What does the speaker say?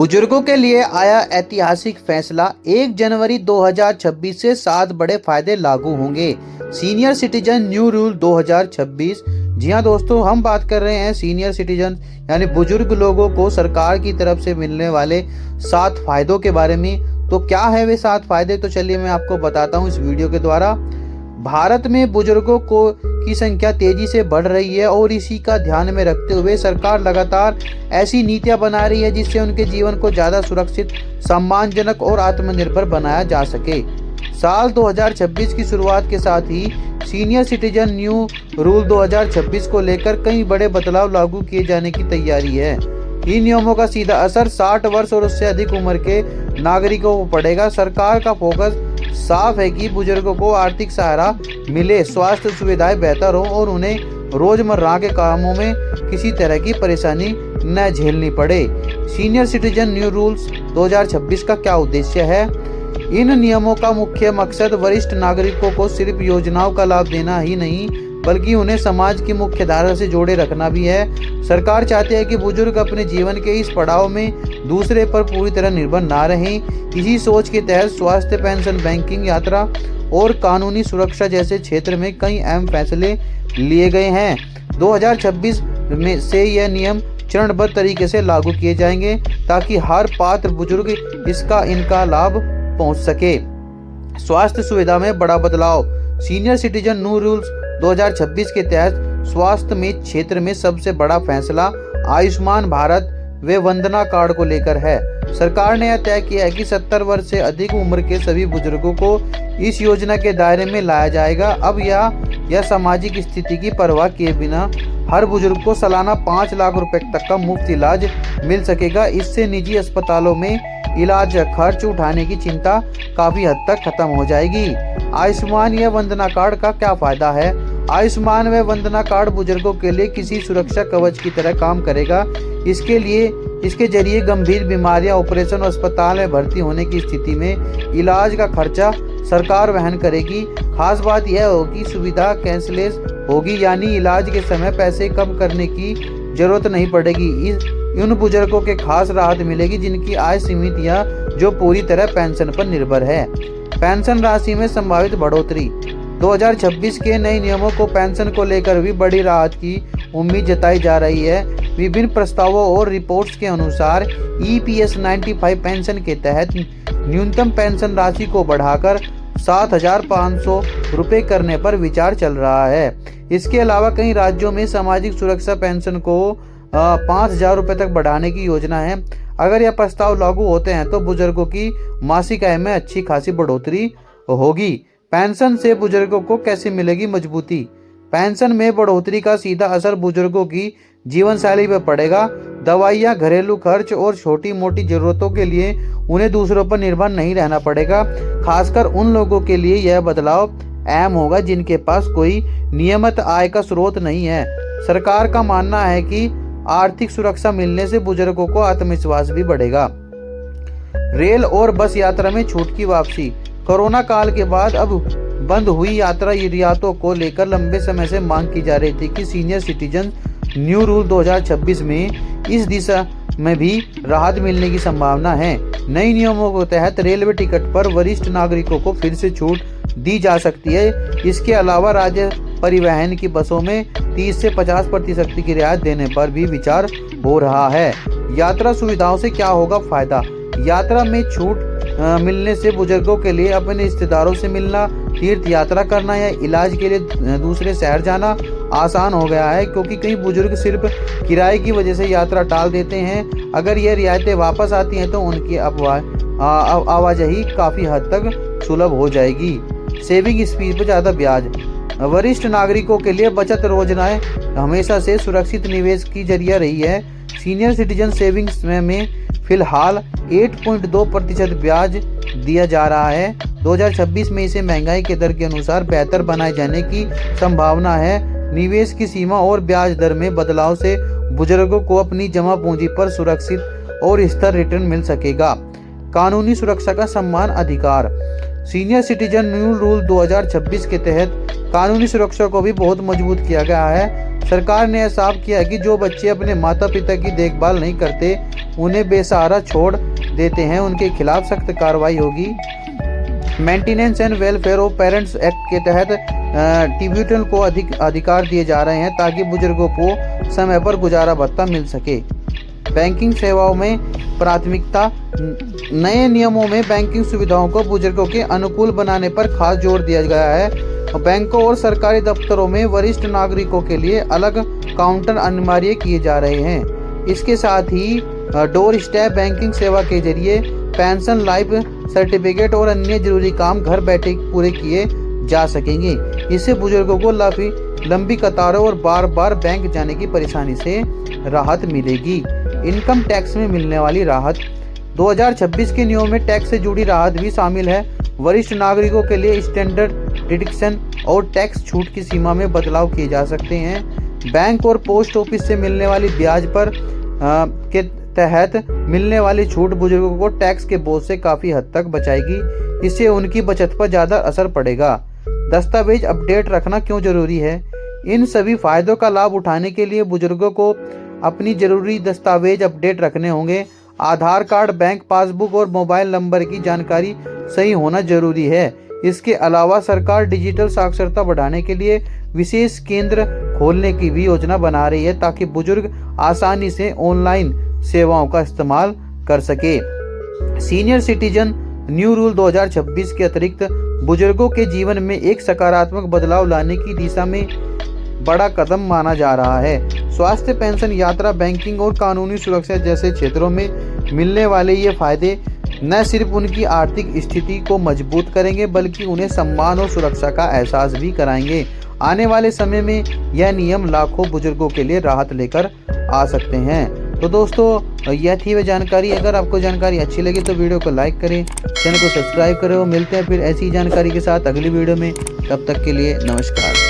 बुजुर्गों के लिए आया ऐतिहासिक फैसला। 1 जनवरी 2026 से 7 बड़े फायदे लागू होंगे। Senior citizen new rule 2026। जी हाँ दोस्तों, हम बात कर रहे हैं सीनियर सिटीजन यानी बुजुर्ग लोगों को सरकार की तरफ से मिलने वाले 7 फायदों के बारे में। तो क्या है वे 7 फायदे, तो चलिए मैं आपको बताता हूँ इस वीडियो के द्वारा। भारत में बुजुर्गों की संख्या तेजी से बढ़ रही है और इसी का ध्यान में रखते हुए सरकार लगातार ऐसी नीतियां बना रही है जिससे उनके जीवन को ज़्यादा सुरक्षित, सम्मानजनक और आत्मनिर्भर बनाया जा सके। साल 2026 की शुरुआत के साथ ही सीनियर सिटीजन न्यू रूल 2026 को लेकर कई बड़े बदलाव लागू किए जाने की तैयारी है। इन नियमों का सीधा असर 60 वर्ष और उससे अधिक उम्र के नागरिकों को पड़ेगा। सरकार का फोकस साफ है कि बुजुर्गों को आर्थिक सहारा मिले, स्वास्थ्य सुविधाएं बेहतर हो और उन्हें रोजमर्रा के कामों में किसी तरह की परेशानी न झेलनी पड़े। सीनियर सिटीजन न्यू रूल्स 2026 का क्या उद्देश्य है? इन नियमों का मुख्य मकसद वरिष्ठ नागरिकों को सिर्फ योजनाओं का लाभ देना ही नहीं बल्कि उन्हें समाज की मुख्य धारा से जोड़े रखना भी है। सरकार चाहती है कि बुजुर्ग अपने जीवन के इस पड़ाव में दूसरे पर पूरी तरह निर्भर ना रहें। इसी सोच के तहत स्वास्थ्य, पेंशन, बैंकिंग, यात्रा और कानूनी सुरक्षा जैसे क्षेत्र में कई अहम फैसले लिए गए हैं। 2026 में से यह नियम चरणबद्ध तरीके से लागू किए जाएंगे ताकि हर पात्र बुजुर्ग इनका लाभ पहुंच सके। स्वास्थ्य सुविधा में बड़ा बदलाव। सीनियर सिटीजन न्यू रूल्स 2026 के तहत स्वास्थ्य में क्षेत्र में सबसे बड़ा फैसला आयुष्मान भारत व वंदना कार्ड को लेकर है। सरकार ने यह तय किया है कि 70 वर्ष से अधिक उम्र के सभी बुजुर्गों को इस योजना के दायरे में लाया जाएगा। अब यह सामाजिक स्थिति की परवाह किए बिना हर बुजुर्ग को सालाना 5 लाख रुपए तक का मुफ्त इलाज मिल सकेगा। इससे निजी अस्पतालों में इलाज खर्च उठाने की चिंता काफी हद तक खत्म हो जाएगी। आयुष्मान या वंदना कार्ड का क्या फायदा है? आयुष्मान व वंदना कार्ड बुजुर्गों के लिए किसी सुरक्षा कवच की तरह काम करेगा। इसके जरिए गंभीर बीमारियां, ऑपरेशन और अस्पताल में भर्ती होने की स्थिति में इलाज का खर्चा सरकार वहन करेगी। खास बात यह होगी सुविधा कैशलेस होगी, यानी इलाज के समय पैसे कम करने की जरूरत नहीं पड़ेगी। उन बुजुर्गों के खास राहत मिलेगी जिनकी आय सीमित या जो पूरी तरह पेंशन पर निर्भर है। पेंशन राशि में संभावित बढ़ोतरी। 2026 के नए नियमों को पेंशन को लेकर भी बड़ी राहत की उम्मीद जताई जा रही है। विभिन्न प्रस्तावों और रिपोर्ट्स के अनुसार EPS 95 पेंशन के तहत न्यूनतम पेंशन राशि को बढ़ाकर 7,500 रुपये करने पर विचार चल रहा है। इसके अलावा कई राज्यों में सामाजिक सुरक्षा पेंशन को 5,000 रुपये तक बढ़ाने की योजना है। अगर यह प्रस्ताव लागू होते हैं तो बुजुर्गों की मासिक आय में अच्छी खासी बढ़ोतरी होगी। पेंशन से बुजुर्गों को कैसे मिलेगी मजबूती? पेंशन में बढ़ोतरी का सीधा असर बुजुर्गों की जीवन शैली पर पड़ेगा। दवाइयाँ, घरेलू खर्च और छोटी मोटी जरूरतों के लिए उन्हें दूसरों पर निर्भर नहीं रहना पड़ेगा। खासकर उन लोगों के लिए यह बदलाव अहम होगा जिनके पास कोई नियमित आय का स्रोत नहीं है। सरकार का मानना है कि आर्थिक सुरक्षा मिलने से बुजुर्गों को आत्मविश्वास भी बढ़ेगा। रेल और बस यात्रा में छूट की वापसी। कोरोना काल के बाद अब बंद हुई यात्रा रियायतों को लेकर लंबे समय से मांग की जा रही थी कि सीनियर सिटीजन न्यू रूल 2026 में इस दिशा में भी राहत मिलने की संभावना है। नए नियमों के तहत रेलवे टिकट पर वरिष्ठ नागरिकों को फिर से छूट दी जा सकती है। इसके अलावा राज्य परिवहन की बसों में 30 से 50% की रियायत देने पर भी विचार हो रहा है। यात्रा सुविधाओं से क्या होगा फायदा? यात्रा में छूट मिलने से बुजुर्गों के लिए अपने रिश्तेदारों से मिलना, तीर्थ यात्रा करना या इलाज के लिए दूसरे शहर जाना आसान हो गया है, क्योंकि कई बुजुर्ग सिर्फ किराए की वजह से यात्रा टाल देते हैं। अगर ये रियायतें वापस आती हैं तो उनकी आवाजाही काफ़ी हद तक सुलभ हो जाएगी। सेविंग स्पीड पर ज़्यादा ब्याज। वरिष्ठ नागरिकों के लिए बचत योजनाएं हमेशा से सुरक्षित निवेश की जरिया रही है। सीनियर सिटीजन सेविंग्स में फिलहाल 8.2% ब्याज दिया जा रहा है। 2026 में इसे महंगाई के दर के अनुसार बेहतर बनाए जाने की संभावना है। निवेश की सीमा और ब्याज दर में बदलाव से बुजुर्गों को अपनी जमा पूंजी पर सुरक्षित और स्थिर रिटर्न मिल सकेगा। कानूनी सुरक्षा का सम्मान अधिकार। सीनियर सिटीजन न्यू रूल 2026 के तहत कानूनी सुरक्षा को भी बहुत मजबूत किया गया है। सरकार ने साफ किया कि जो बच्चे अपने माता पिता की देखभाल नहीं करते उन्हें बेसहारा छोड़ देते हैं उनके खिलाफ सख्त कार्रवाई होगी। Maintenance and welfare of parents act के तहत ट्रिब्यूनल को अधिकार दिए जा रहे हैं ताकि बुजुर्गों को समय पर गुजारा भत्ता मिल सके। बैंकिंग सेवाओं में प्राथमिकता। नए नियमों में बैंकिंग सुविधाओं को बुजुर्गों के अनुकूल बनाने पर खास जोर दिया गया है। बैंकों और सरकारी दफ्तरों में वरिष्ठ नागरिकों के लिए अलग काउंटर अनिवार्य किए जा रहे हैं। इसके साथ ही डोर स्टेप बैंकिंग सेवा के जरिए पेंशन, लाइफ सर्टिफिकेट और अन्य जरूरी काम घर बैठे पूरे किए जा सकेंगे। इससे बुजुर्गों को लंबी कतारों और बार बार बैंक जाने की परेशानी से राहत मिलेगी। इनकम टैक्स में मिलने वाली राहत। 2026 के नियमों में टैक्स से जुड़ी राहत भी शामिल है। वरिष्ठ नागरिकों के लिए स्टैंडर्ड डिडक्शन और टैक्स छूट की सीमा में बदलाव किए जा सकते हैं। बैंक और पोस्ट ऑफिस से मिलने वाली ब्याज पर के तहत मिलने वाली छूट बुजुर्गों को टैक्स के बोझ से काफ़ी हद तक बचाएगी। इससे उनकी बचत पर ज़्यादा असर पड़ेगा। दस्तावेज अपडेट रखना क्यों जरूरी है? इन सभी फायदों का लाभ उठाने के लिए बुजुर्गों को अपनी जरूरी दस्तावेज अपडेट रखने होंगे। आधार कार्ड, बैंक पासबुक और मोबाइल नंबर की जानकारी सही होना जरूरी है। इसके अलावा सरकार डिजिटल साक्षरता बढ़ाने के लिए विशेष केंद्र खोलने की भी योजना बना रही है ताकि बुजुर्ग आसानी से ऑनलाइन सेवाओं का इस्तेमाल कर सके। सीनियर सिटीजन न्यू रूल 2026 के अतिरिक्त बुजुर्गों के जीवन में एक सकारात्मक बदलाव लाने की दिशा में बड़ा कदम माना जा रहा है। स्वास्थ्य, पेंशन, यात्रा, बैंकिंग और कानूनी सुरक्षा जैसे क्षेत्रों में मिलने वाले ये फायदे न सिर्फ उनकी आर्थिक स्थिति को मजबूत करेंगे बल्कि उन्हें सम्मान और सुरक्षा का एहसास भी कराएंगे। आने वाले समय में यह नियम लाखों बुजुर्गों के लिए राहत लेकर आ सकते हैं। तो दोस्तों, यह थी वह जानकारी। अगर आपको जानकारी अच्छी लगी तो वीडियो को लाइक करें, चैनल को सब्सक्राइब करें और मिलते हैं फिर ऐसी जानकारी के साथ अगली वीडियो में। तब तक के लिए नमस्कार।